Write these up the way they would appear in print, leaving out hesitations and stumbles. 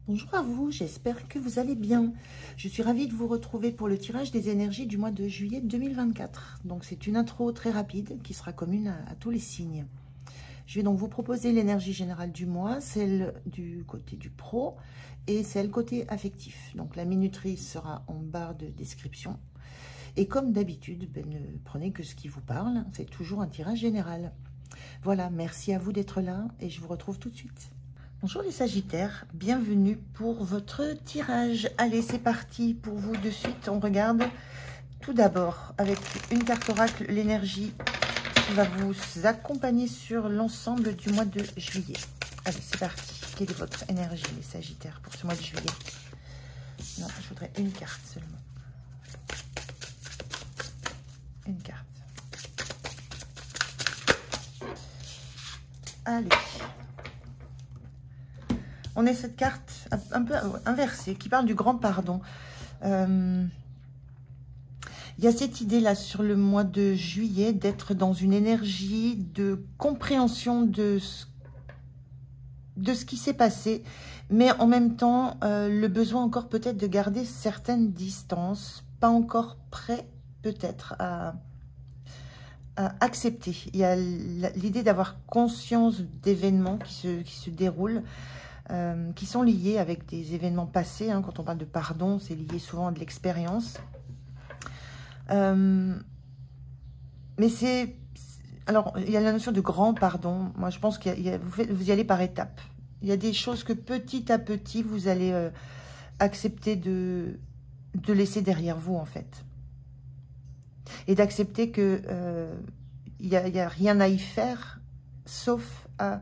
Bonjour à vous, j'espère que vous allez bien. Je suis ravie de vous retrouver pour le tirage des énergies du mois de juillet 2024. Donc c'est une intro très rapide qui sera commune à tous les signes. Je vais donc vous proposer l'énergie générale du mois, celle du côté du pro et celle côté affectif. Donc la minuterie sera en barre de description. Et comme d'habitude, ne prenez que ce qui vous parle, c'est toujours un tirage général. Voilà, merci à vous d'être là et je vous retrouve tout de suite. Bonjour les Sagittaires, bienvenue pour votre tirage. Allez, c'est parti pour vous de suite. On regarde tout d'abord avec une carte oracle, l'énergie qui va vous accompagner sur l'ensemble du mois de juillet. Allez, c'est parti. Quelle est votre énergie les Sagittaires pour ce mois de juillet? Non, je voudrais une carte seulement. Une carte. Allez. On a cette carte un peu inversée qui parle du grand pardon. Il y a cette idée-là sur le mois de juillet d'être dans une énergie de compréhension de ce qui s'est passé, mais en même temps, le besoin encore peut-être de garder certaines distances, pas encore prêt peut-être à accepter. Il y a l'idée d'avoir conscience d'événements qui se déroulent, qui sont liés avec des événements passés. Hein. Quand on parle de pardon, c'est lié souvent à de l'expérience. Mais c'est... Alors, il y a la notion de grand pardon. Moi, je pense que vous y allez par étapes. Il y a des choses que petit à petit, vous allez accepter de laisser derrière vous, en fait. Et d'accepter que il y a rien à y faire, sauf à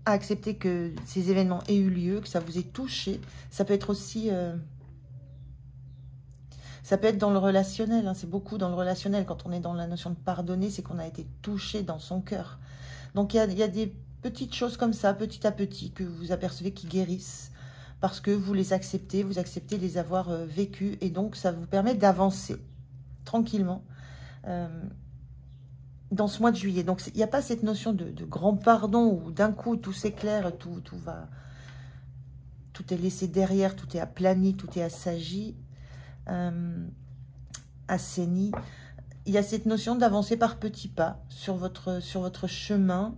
accepter que ces événements aient eu lieu, que ça vous ait touché. Ça peut être aussi... ça peut être dans le relationnel, hein, c'est beaucoup dans le relationnel. Quand on est dans la notion de pardonner, c'est qu'on a été touché dans son cœur. Donc il y a des petites choses comme ça, petit à petit, que vous apercevez qui guérissent. Parce que vous les acceptez, vous acceptez de les avoir vécues. Et donc ça vous permet d'avancer tranquillement dans ce mois de juillet. Donc, il n'y a pas cette notion de grand pardon où d'un coup, tout s'éclaire, tout est laissé derrière, tout est aplani, tout est assagi, assaini. Il y a cette notion d'avancer par petits pas sur votre chemin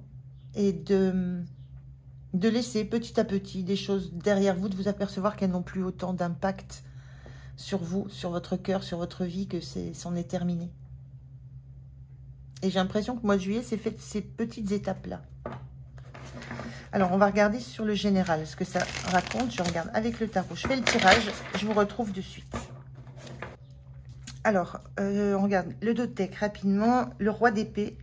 et de laisser petit à petit des choses derrière vous, de vous apercevoir qu'elles n'ont plus autant d'impact sur vous, sur votre cœur, sur votre vie, que c'en est terminé. Et j'ai l'impression que le mois de juillet, c'est fait de ces petites étapes-là. Alors, on va regarder sur le général ce que ça raconte. Je regarde avec le tarot. Je fais le tirage. Je vous retrouve de suite. Alors, on regarde le dodeck rapidement. Le roi d'épée.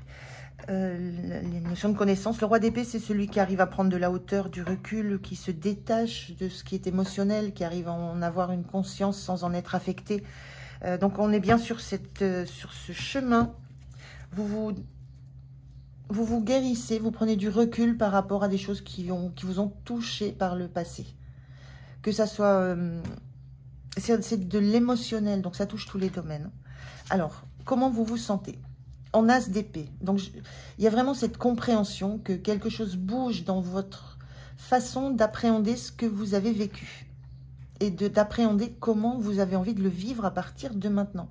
Les notions de connaissance. Le roi d'épée, c'est celui qui arrive à prendre de la hauteur, du recul, qui se détache de ce qui est émotionnel, qui arrive à en avoir une conscience sans en être affecté. Donc, on est bien sur ce chemin. Vous vous guérissez, vous prenez du recul par rapport à des choses qui vous ont touché par le passé. Que ça soit... c'est de l'émotionnel, donc ça touche tous les domaines. Alors, comment vous vous sentez? En as d'épée. Donc, il y a vraiment cette compréhension que quelque chose bouge dans votre façon d'appréhender ce que vous avez vécu. Et d'appréhender comment vous avez envie de le vivre à partir de maintenant.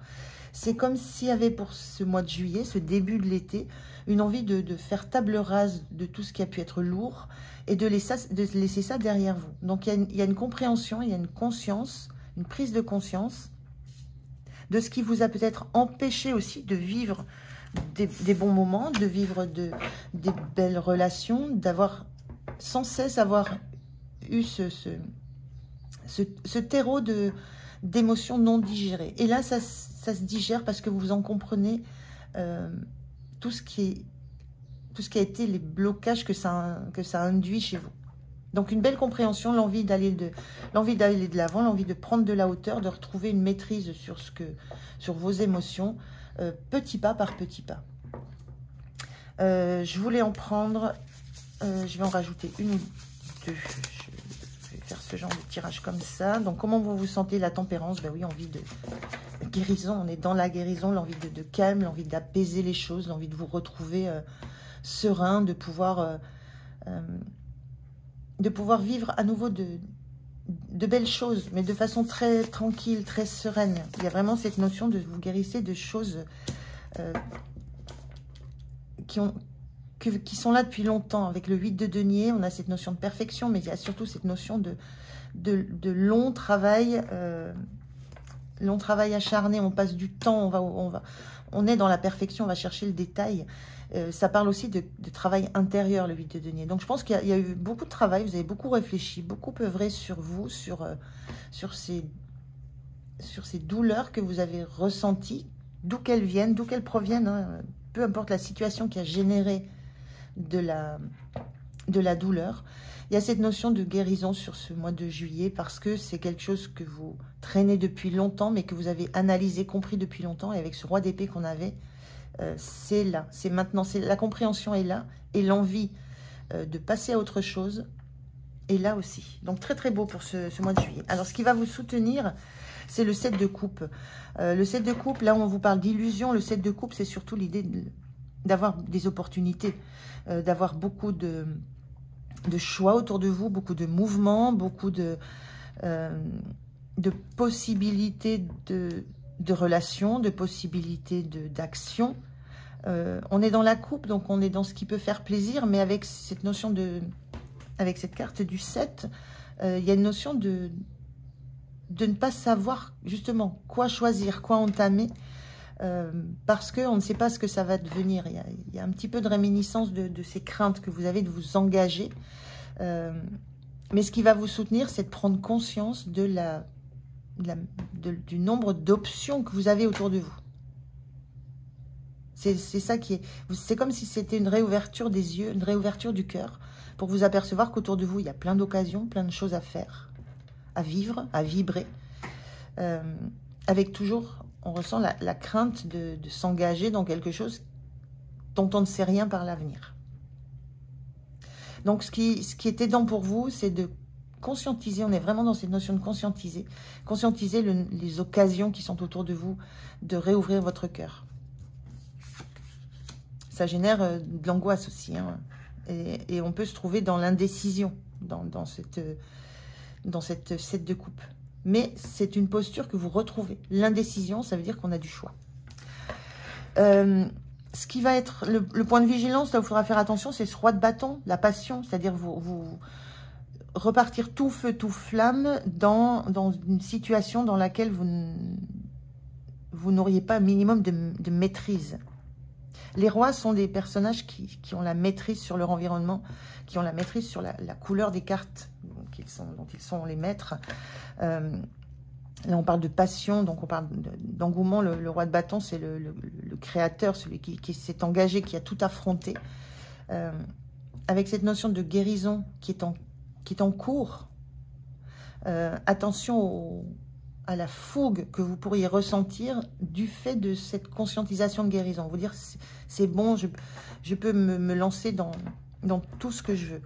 C'est comme s'il y avait pour ce mois de juillet, ce début de l'été, une envie de faire table rase de tout ce qui a pu être lourd et de laisser ça derrière vous. Donc, il y a une compréhension, il y a une conscience, une prise de conscience de ce qui vous a peut-être empêché aussi de vivre des bons moments, de vivre des belles relations, d'avoir sans cesse eu ce terreau d'émotions non digérées. Et là, ça se digère parce que vous en comprenez tout ce qui a été les blocages que ça induit chez vous. Donc, une belle compréhension, l'envie d'aller de l'avant, l'envie de prendre de la hauteur, de retrouver une maîtrise sur vos émotions, petit pas par petit pas. Je voulais en prendre, je vais en rajouter une ou deux. Faire ce genre de tirage comme ça. Donc, comment vous vous sentez? La tempérance, ben oui, envie de guérison. On est dans la guérison, l'envie de calme, l'envie d'apaiser les choses, l'envie de vous retrouver serein, de pouvoir de pouvoir vivre à nouveau de belles choses, mais de façon très tranquille, très sereine. Il y a vraiment cette notion de vous guérissez de choses qui sont là depuis longtemps. Avec le 8 de denier, on a cette notion de perfection, mais il y a surtout cette notion de long travail acharné. On passe du temps, on est dans la perfection, on va chercher le détail. Ça parle aussi de travail intérieur, le 8 de denier. Donc, je pense qu'il y a eu beaucoup de travail, vous avez beaucoup réfléchi, beaucoup œuvré sur vous, sur ces douleurs que vous avez ressenties, d'où qu'elles viennent, d'où qu'elles proviennent, hein, peu importe la situation qui a généré de la douleur. Il y a cette notion de guérison sur ce mois de juillet parce que c'est quelque chose que vous traînez depuis longtemps, mais que vous avez analysé, compris depuis longtemps. Et avec ce roi d'épée qu'on avait, c'est là, c'est maintenant, la compréhension est là et l'envie de passer à autre chose est là aussi. Donc très très beau pour ce mois de juillet. Alors ce qui va vous soutenir, c'est le 7 de coupe. Le 7 de coupe, là où on vous parle d'illusion, le 7 de coupe, c'est surtout l'idée d'avoir des opportunités, d'avoir beaucoup de choix autour de vous, beaucoup de mouvements, beaucoup de possibilités de relations, de possibilités d'action. On est dans la coupe, donc on est dans ce qui peut faire plaisir, mais avec cette notion avec cette carte du 7, il y a une notion de ne pas savoir justement quoi choisir, quoi entamer, parce qu'on ne sait pas ce que ça va devenir. Il y a un petit peu de réminiscence de ces craintes que vous avez de vous engager. Mais ce qui va vous soutenir, c'est de prendre conscience du nombre d'options que vous avez autour de vous. C'est ça qui est... C'est comme si c'était une réouverture des yeux, une réouverture du cœur, pour vous apercevoir qu'autour de vous, il y a plein d'occasions, plein de choses à faire, à vivre, à vibrer, avec toujours... On ressent la crainte de s'engager dans quelque chose dont on ne sait rien par l'avenir. Donc, ce qui est aidant pour vous, c'est de conscientiser. On est vraiment dans cette notion de conscientiser. Conscientiser les occasions qui sont autour de vous, de réouvrir votre cœur. Ça génère de l'angoisse aussi. Hein, et on peut se trouver dans l'indécision, dans cette 7 de coupe. Mais c'est une posture que vous retrouvez. L'indécision, ça veut dire qu'on a du choix. Ce qui va être le point de vigilance, là où il faudra faire attention, c'est ce roi de bâton, la passion. C'est-à-dire vous repartir tout feu, tout flamme dans une situation dans laquelle vous n'auriez pas un minimum de maîtrise. Les rois sont des personnages qui ont la maîtrise sur leur environnement, qui ont la maîtrise sur la couleur des cartes dont ils sont les maîtres. Là, on parle de passion, donc on parle d'engouement. Le roi de bâton, c'est le créateur, celui qui s'est engagé, qui a tout affronté. Avec cette notion de guérison qui est en cours, attention à la fougue que vous pourriez ressentir du fait de cette conscientisation de guérison. Vous dire, c'est bon, je peux me lancer dans tout ce que je veux.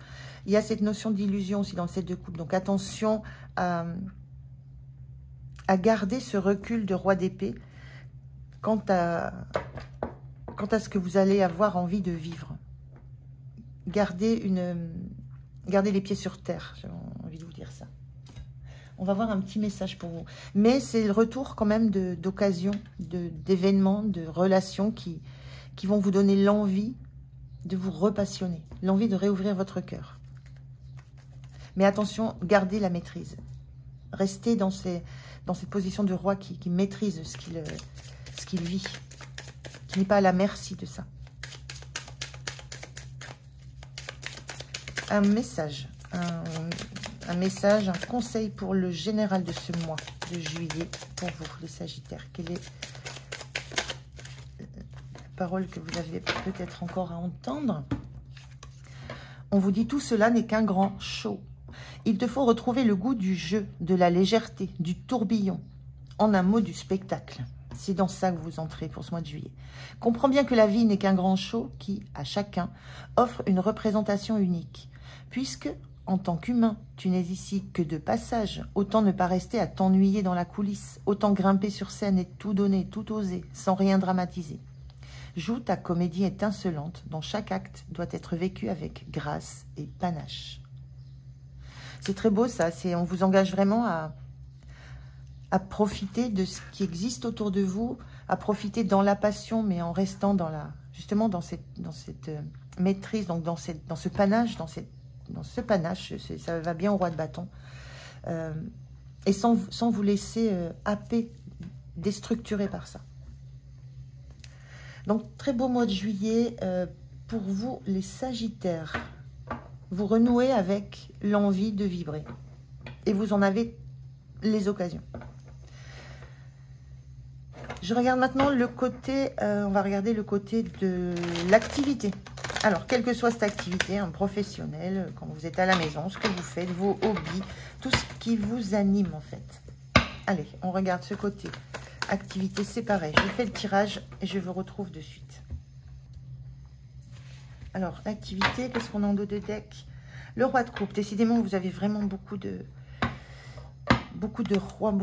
Il y a cette notion d'illusion aussi dans le 7 de coupe. Donc attention à garder ce recul de roi d'épée quant à ce que vous allez avoir envie de vivre. Gardez les pieds sur terre, j'ai envie de vous dire ça. On va voir un petit message pour vous. Mais c'est le retour quand même d'occasions, d'événements, de relations qui vont vous donner l'envie de vous repassionner, l'envie de réouvrir votre cœur. Mais attention, gardez la maîtrise. Restez dans cette position de roi qui maîtrise ce qu'il vit, qui n'est pas à la merci de ça. Un message, un conseil pour le général de ce mois de juillet, pour vous, les Sagittaires. Quelle est la parole que vous avez peut-être encore à entendre? On vous dit, tout cela n'est qu'un grand show. Il te faut retrouver le goût du jeu, de la légèreté, du tourbillon. En un mot, du spectacle. C'est dans ça que vous entrez pour ce mois de juillet. Comprends bien que la vie n'est qu'un grand show qui, à chacun, offre une représentation unique. Puisque, en tant qu'humain, tu n'es ici que de passage, autant ne pas rester à t'ennuyer dans la coulisse, autant grimper sur scène et tout donner, tout oser, sans rien dramatiser. Joue ta comédie étincelante, dont chaque acte doit être vécu avec grâce et panache. C'est très beau ça, on vous engage vraiment à profiter de ce qui existe autour de vous, à profiter dans la passion, mais en restant justement dans cette maîtrise, donc dans ce panache, ça va bien au roi de bâton, et sans vous laisser happer, déstructurer par ça. Donc, très beau mois de juillet pour vous, les Sagittaires. Vous renouez avec l'envie de vibrer. Et vous en avez les occasions. Je regarde maintenant le côté, on va regarder le côté de l'activité. Alors, quelle que soit cette activité, un professionnel, quand vous êtes à la maison, ce que vous faites, vos hobbies, tout ce qui vous anime en fait. Allez, on regarde ce côté. Activité, c'est pareil. Je fais le tirage et je vous retrouve de suite. Alors, l'activité, qu'est-ce qu'on a en dos de deck? Le roi de coupe. Décidément, vous avez vraiment beaucoup de rois,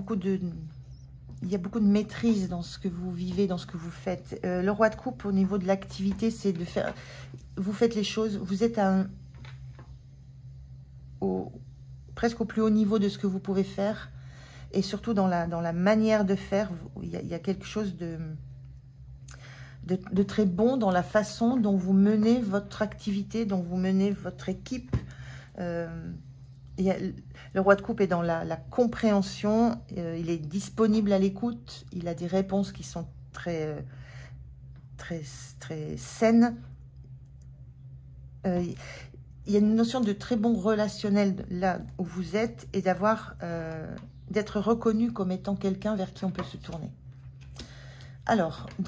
il y a beaucoup de maîtrise dans ce que vous vivez, dans ce que vous faites. Le roi de coupe, au niveau de l'activité, c'est de faire... Vous faites les choses, vous êtes presque au plus haut niveau de ce que vous pouvez faire. Et surtout dans la manière de faire, il y a quelque chose de très bon dans la façon dont vous menez votre activité, dont vous menez votre équipe. Le roi de coupe est dans la compréhension, il est disponible à l'écoute, il a des réponses qui sont très saines. Il y a une notion de très bon relationnel là où vous êtes et d'être reconnu comme étant quelqu'un vers qui on peut se tourner. Alors, au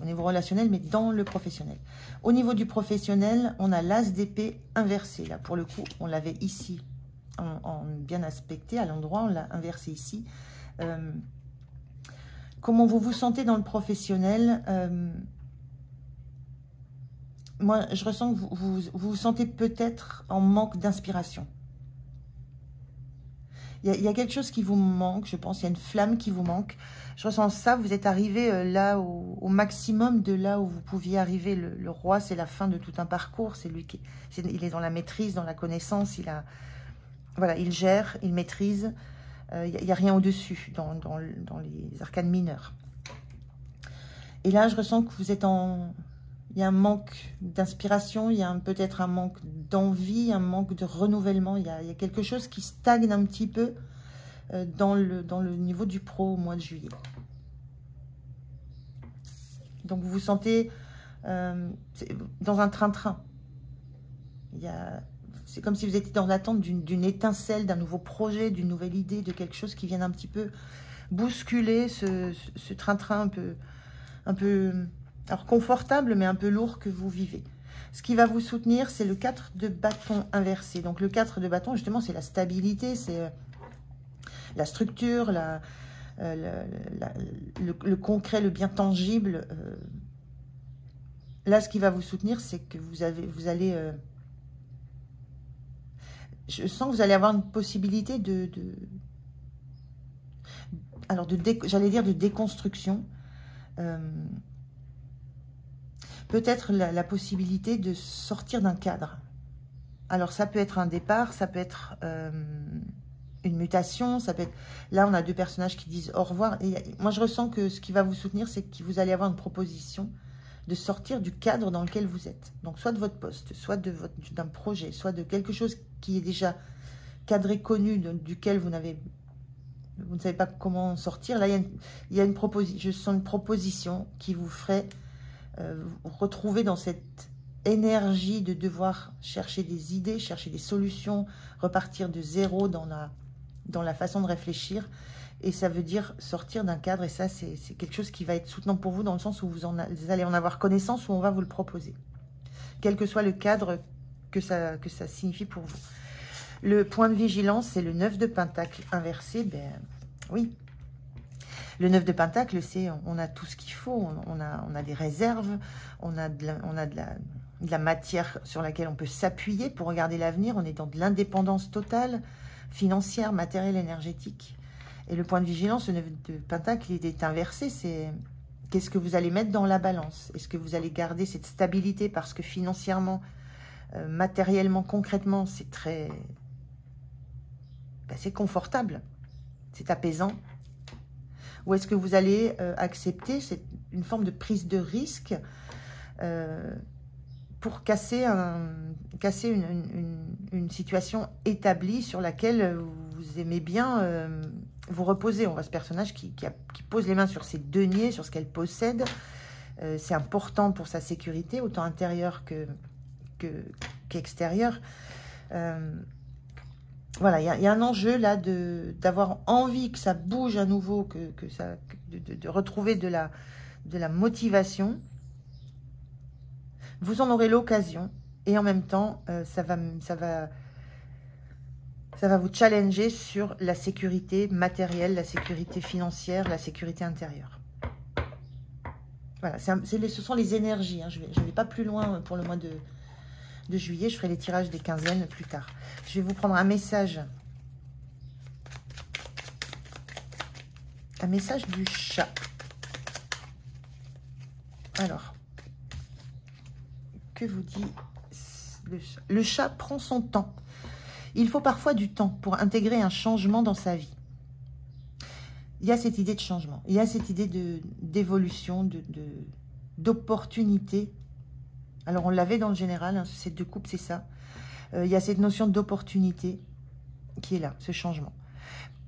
niveau relationnel, mais dans le professionnel. Au niveau du professionnel, on a l'as d'épée inversé. Là, pour le coup, on l'avait ici, en bien aspecté, à l'endroit, on l'a inversé ici. Comment vous vous sentez dans le professionnel? Moi, je ressens que vous sentez peut-être en manque d'inspiration. Il y a quelque chose qui vous manque, je pense. Il y a une flamme qui vous manque. Je ressens ça. Vous êtes arrivé là au maximum de là où vous pouviez arriver. Le roi, c'est la fin de tout un parcours. C'est lui il est dans la maîtrise, dans la connaissance. Voilà, il gère, il maîtrise. Il n'y a rien au-dessus dans les arcanes mineures. Et là, je ressens que vous êtes il y a un manque d'inspiration, il y a peut-être un manque d'envie, un manque de renouvellement. Il y a quelque chose qui stagne un petit peu dans le niveau du pro au mois de juillet. Donc, vous vous sentez dans un train-train. C'est comme si vous étiez dans l'attente d'une étincelle, d'un nouveau projet, d'une nouvelle idée, de quelque chose qui vienne un petit peu bousculer ce train-train un peu... Alors, confortable, mais un peu lourd que vous vivez. Ce qui va vous soutenir, c'est le 4 de bâton inversé. Donc, le 4 de bâton, justement, c'est la stabilité, c'est la structure, le concret, le bien tangible. Là, ce qui va vous soutenir, c'est que vous allez... je sens que vous allez avoir une possibilité j'allais dire de déconstruction. Peut-être la possibilité de sortir d'un cadre. Alors, ça peut être un départ, ça peut être une mutation, ça peut être... Là, on a deux personnages qui disent au revoir. Et moi, je ressens que ce qui va vous soutenir, c'est que vous allez avoir une proposition de sortir du cadre dans lequel vous êtes. Donc, soit de votre poste, soit d'un projet, soit de quelque chose qui est déjà cadré, connu, duquel vous ne savez pas comment sortir. Là, il y a une proposition. Je sens une proposition qui vous ferait... retrouver dans cette énergie de devoir chercher des idées, chercher des solutions, repartir de zéro dans la façon de réfléchir. Et ça veut dire sortir d'un cadre. Et ça, c'est quelque chose qui va être soutenant pour vous dans le sens où vous allez en avoir connaissance, où on va vous le proposer. Quel que soit le cadre que ça signifie pour vous. Le point de vigilance, c'est le 9 de Pentacle inversé. Ben oui. Le 9 de Pentacle, c'est on a tout ce qu'il faut, on a des réserves, on a de la matière sur laquelle on peut s'appuyer pour regarder l'avenir, on est dans de l'indépendance totale, financière, matérielle, énergétique. Et le point de vigilance, le 9 de Pentacle, il est inversé, c'est qu'est-ce que vous allez mettre dans la balance? Est-ce que vous allez garder cette stabilité parce que financièrement, matériellement, concrètement, c'est très... Ben, c'est confortable, c'est apaisant. Ou est-ce que vous allez accepter une forme de prise de risque pour casser une situation établie sur laquelle vous aimez bien vous reposer. On voit ce personnage qui pose les mains sur ses deniers, sur ce qu'elle possède. C'est important pour sa sécurité, autant intérieure qu'extérieure. Voilà, il y a un enjeu là d'avoir envie que ça bouge à nouveau, de retrouver de la motivation. Vous en aurez l'occasion et en même temps, ça va vous challenger sur la sécurité matérielle, la sécurité financière, la sécurité intérieure. Voilà, ce sont les énergies. Hein. Je vais pas plus loin pour le mois de juillet. Je ferai les tirages des quinzaines plus tard. Je vais vous prendre un message. Un message du chat. Alors, que vous dit le chat? Le chat prend son temps. Il faut parfois du temps pour intégrer un changement dans sa vie. Il y a cette idée de changement. Il y a cette idée d'évolution, d'opportunité. Alors, on l'avait dans le général, hein, ces deux coupes, c'est ça. Il y a cette notion d'opportunité qui est là, ce changement.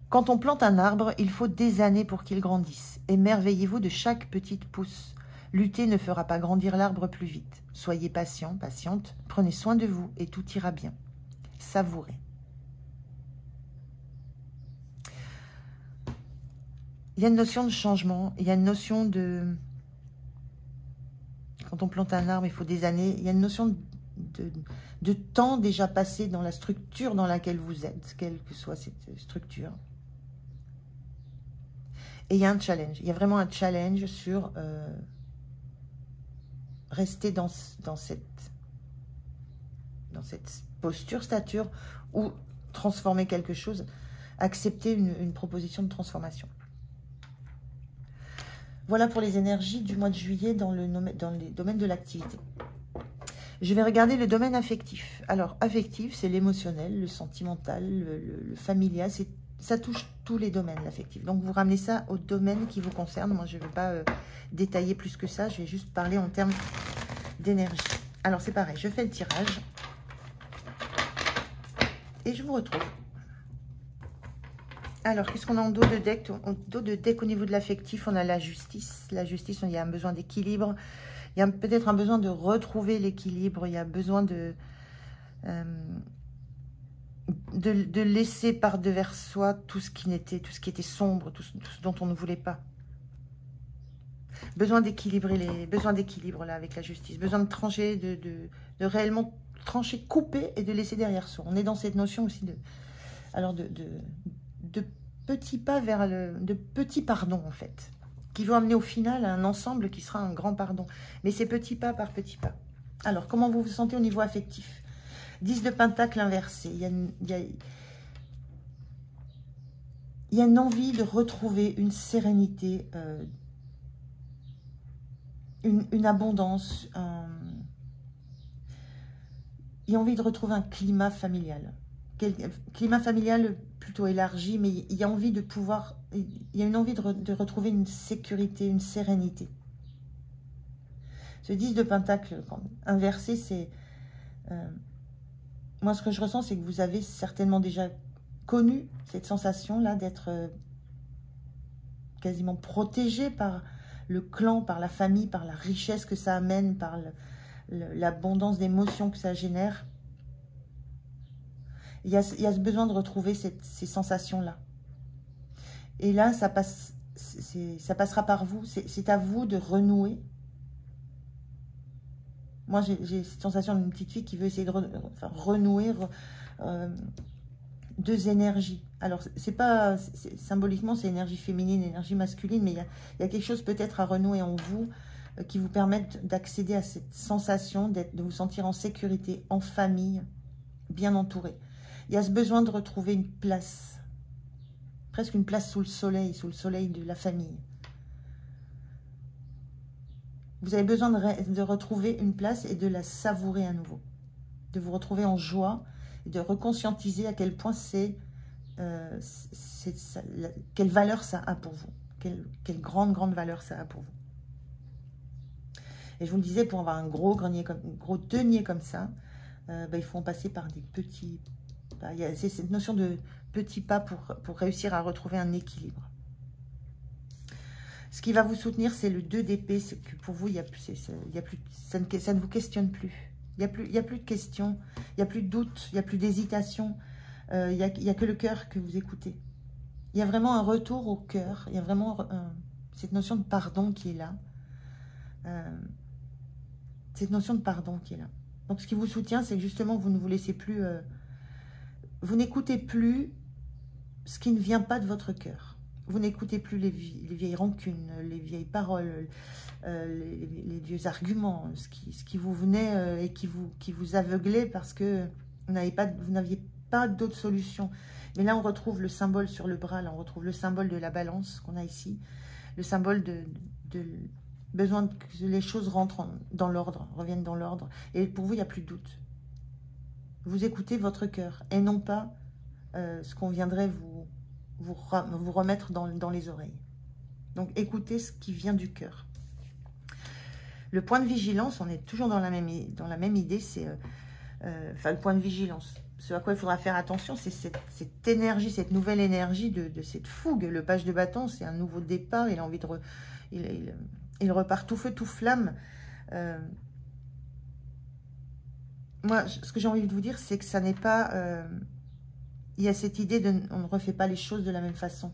Quand on plante un arbre, il faut des années pour qu'il grandisse. Émerveillez-vous de chaque petite pousse. Lutter ne fera pas grandir l'arbre plus vite. Soyez patient, patiente, prenez soin de vous et tout ira bien. Savourez. Il y a une notion de changement, il y a une notion de... Quand on plante un arbre, il faut des années. Il y a une notion de temps déjà passé dans la structure dans laquelle vous êtes, quelle que soit cette structure. Et il y a un challenge. Il y a vraiment un challenge sur rester dans cette posture, stature, ou transformer quelque chose, accepter une proposition de transformation. Voilà pour les énergies du mois de juillet dans les domaines de l'activité. Je vais regarder le domaine affectif. Alors, affectif, c'est l'émotionnel, le sentimental, le familial. Ça touche tous les domaines, l'affectif. Donc, vous ramenez ça au domaine qui vous concerne. Moi, je ne vais pas détailler plus que ça. Je vais juste parler en termes d'énergie. Alors, c'est pareil. Je fais le tirage. Et je vous retrouve. Alors, qu'est-ce qu'on a en dos de deck? En dos de deck, au niveau de l'affectif, on a la justice. La justice, il y a un besoin d'équilibre. Il y a peut-être un besoin de retrouver l'équilibre. Il y a besoin de laisser par-devers soi tout ce qui était sombre, tout ce dont on ne voulait pas. Besoin d'équilibrer besoin d'équilibre là avec la justice. Besoin de trancher, de réellement trancher, couper et de laisser derrière soi. On est dans cette notion aussi de petits pas vers de petits pardons en fait, qui vont amener au final à un ensemble qui sera un grand pardon. Mais c'est petit pas par petit pas. Alors, comment vous vous sentez au niveau affectif? 10 de Pentacle inversé. Il y a une envie de retrouver une sérénité, une abondance. Il y a envie de retrouver un climat familial. Climat familial plutôt élargi, mais il y a envie de pouvoir, il y a une envie de retrouver une sécurité, une sérénité. Ce 10 de Pentacle inversé, c'est... moi, ce que je ressens, c'est que vous avez certainement déjà connu cette sensation-là d'être quasiment protégé par le clan, par la famille, par la richesse que ça amène, par l'abondance d'émotions que ça génère. Il y a ce besoin de retrouver ces sensations-là. Et là, ça passera par vous. C'est à vous de renouer. Moi, j'ai cette sensation d'une petite fille qui veut essayer de renouer deux énergies. Alors, symboliquement, c'est énergie féminine, énergie masculine, mais il y a quelque chose peut-être à renouer en vous qui vous permettent d'accéder à cette sensation de vous sentir en sécurité, en famille, bien entouré. Il y a ce besoin de retrouver une place, presque une place sous le soleil de la famille. Vous avez besoin de retrouver une place et de la savourer à nouveau. de vous retrouver en joie et de reconscientiser à quel point quelle valeur ça a pour vous. Quelle grande valeur ça a pour vous. Et je vous le disais, pour avoir un gros denier comme ça, il faut en passer par des petits pas. C'est cette notion de petits pas pour réussir à retrouver un équilibre. Ce qui va vous soutenir, c'est le 2 d'épée. C'est que pour vous, ça ne vous questionne plus. Il n'y a plus de questions, il n'y a plus de doute, il n'y a plus d'hésitation. Il n'y a que le cœur que vous écoutez. Il y a vraiment un retour au cœur. Il y a vraiment cette notion de pardon qui est là. Cette notion de pardon qui est là. Donc, ce qui vous soutient, c'est que justement, vous ne vous laissez plus... vous n'écoutez plus ce qui ne vient pas de votre cœur. Vous n'écoutez plus les vieilles rancunes, les vieilles paroles, les vieux arguments, ce qui vous venait et qui vous aveuglait parce que vous n'aviez pas d'autre solution. Mais là, on retrouve le symbole sur le bras, là, on retrouve le symbole de la balance qu'on a ici, le symbole de besoin que les choses rentrent dans l'ordre, reviennent dans l'ordre. Et pour vous, il n'y a plus de doute. Vous écoutez votre cœur et non pas ce qu'on viendrait vous remettre dans les oreilles. Donc, écoutez ce qui vient du cœur. Le point de vigilance, on est toujours dans la même idée, c'est... le point de vigilance. Ce à quoi il faudra faire attention, c'est cette énergie, cette nouvelle énergie de cette fougue. Le page de bâton, c'est un nouveau départ. Il a envie de... il repart tout feu, tout flamme. Moi, ce que j'ai envie de vous dire, c'est que ça n'est pas... il y a cette idée on ne refait pas les choses de la même façon.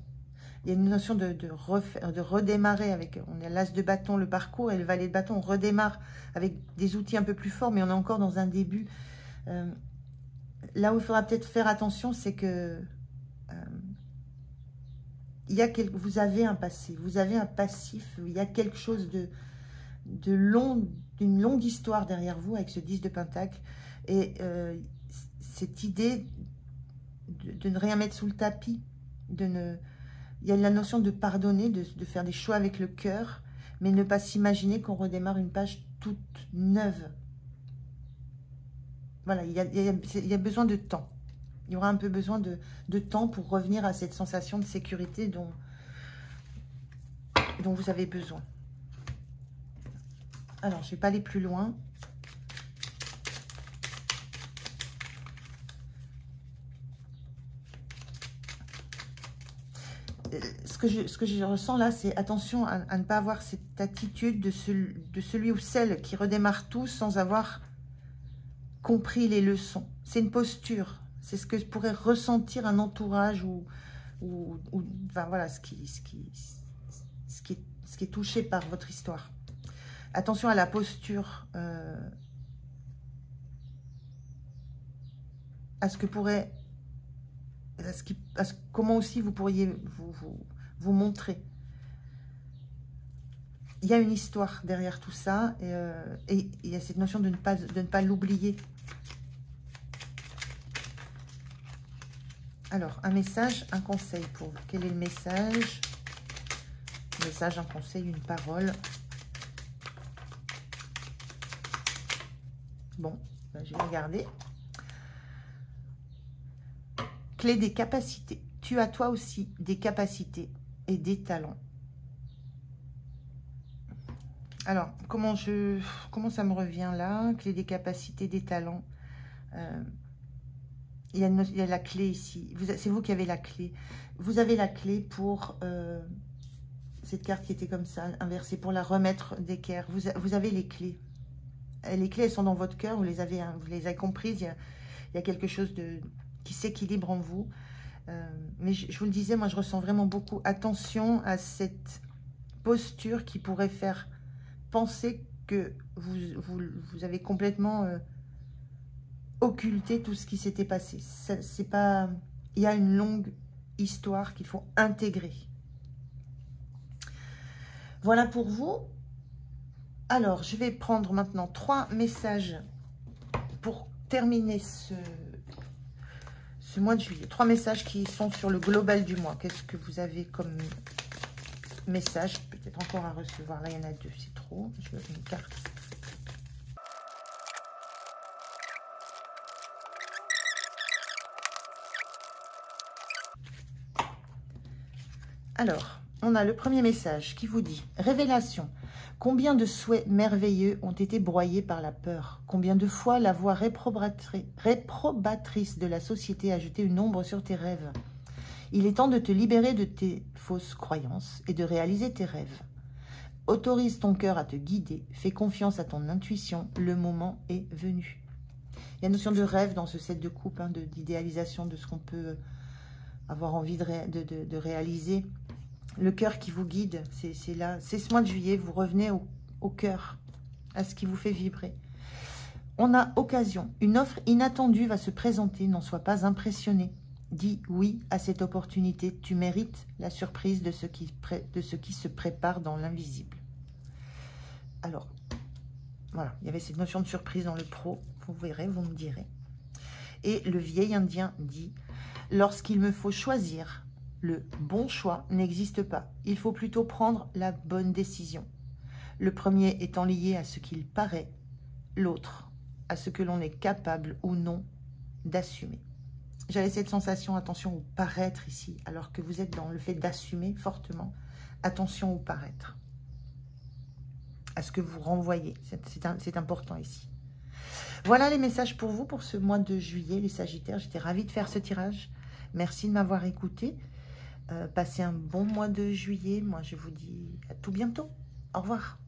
Il y a une notion de redémarrer avec... On est l'as de bâton, le parcours, et le valet de bâton, on redémarre avec des outils un peu plus forts, mais on est encore dans un début... là où il faudra peut-être faire attention, c'est que vous avez un passé, vous avez un passif, il y a quelque chose d'une longue histoire derrière vous avec ce 10 de Pentacle. Et cette idée de ne rien mettre sous le tapis, il y a la notion de pardonner, de faire des choix avec le cœur, mais ne pas s'imaginer qu'on redémarre une page toute neuve. Voilà, il y a besoin de temps. Il y aura un peu besoin de temps pour revenir à cette sensation de sécurité dont vous avez besoin. Alors, je ne vais pas aller plus loin. Ce que je ressens là, c'est attention à ne pas avoir cette attitude de celui ou celle qui redémarre tout sans avoir compris les leçons. C'est une posture. C'est ce que pourrait ressentir un entourage enfin, voilà, ce qui est touché par votre histoire. Attention à la posture, comment aussi vous pourriez vous montrer. Il y a une histoire derrière tout ça, et il y a cette notion de ne pas l'oublier. Alors, un message, un conseil pour vous. Quel est le message? Un message, un conseil, une parole. Bon, ben, je vais regarder. Clé des capacités. Tu as toi aussi des capacités et des talents. Alors, comment ça me revient là? Clé des capacités, des talents. Il y a la clé ici. C'est vous qui avez la clé. Vous avez la clé pour cette carte qui était comme ça, inversée, pour la remettre d'équerre. Vous avez les clés. Les clés, elles sont dans votre cœur. Vous les avez comprises. Il y a quelque chose qui s'équilibre en vous. Mais je vous le disais, moi, je ressens vraiment beaucoup. Attention à cette posture qui pourrait faire penser que vous avez complètement... occulter tout ce qui s'était passé. C'est pas... Il y a une longue histoire qu'il faut intégrer. Voilà pour vous. Alors, je vais prendre maintenant 3 messages pour terminer ce mois de juillet. 3 messages qui sont sur le global du mois. Qu'est-ce que vous avez comme message? Peut-être encore à recevoir. Là, il y en a 2, c'est trop. Je veux une carte. Alors, on a le premier message qui vous dit « Révélation. Combien de souhaits merveilleux ont été broyés par la peur? Combien de fois la voix réprobatrice de la société a jeté une ombre sur tes rêves? Il est temps de te libérer de tes fausses croyances et de réaliser tes rêves. Autorise ton cœur à te guider, fais confiance à ton intuition, le moment est venu. » Il y a une notion de rêve dans ce set de coupe, hein, d'idéalisation de ce qu'on peut avoir envie de réaliser. Le cœur qui vous guide, c'est là. C'est ce mois de juillet, vous revenez au cœur, à ce qui vous fait vibrer. On a occasion. Une offre inattendue va se présenter, n'en sois pas impressionné. Dis oui à cette opportunité. Tu mérites la surprise de ce qui se prépare dans l'invisible. Alors, voilà, il y avait cette notion de surprise dans le pro. Vous verrez, vous me direz. Et le vieil indien dit, lorsqu'il me faut choisir, le bon choix n'existe pas. Il faut plutôt prendre la bonne décision. Le premier étant lié à ce qu'il paraît, l'autre à ce que l'on est capable ou non d'assumer. J'avais cette sensation, attention au paraître ici, alors que vous êtes dans le fait d'assumer fortement. Attention au paraître, à ce que vous renvoyez. C'est important ici. Voilà les messages pour vous pour ce mois de juillet, les Sagittaires. J'étais ravie de faire ce tirage. Merci de m'avoir écouté. Passez un bon mois de juillet. Moi, je vous dis à tout bientôt. Au revoir.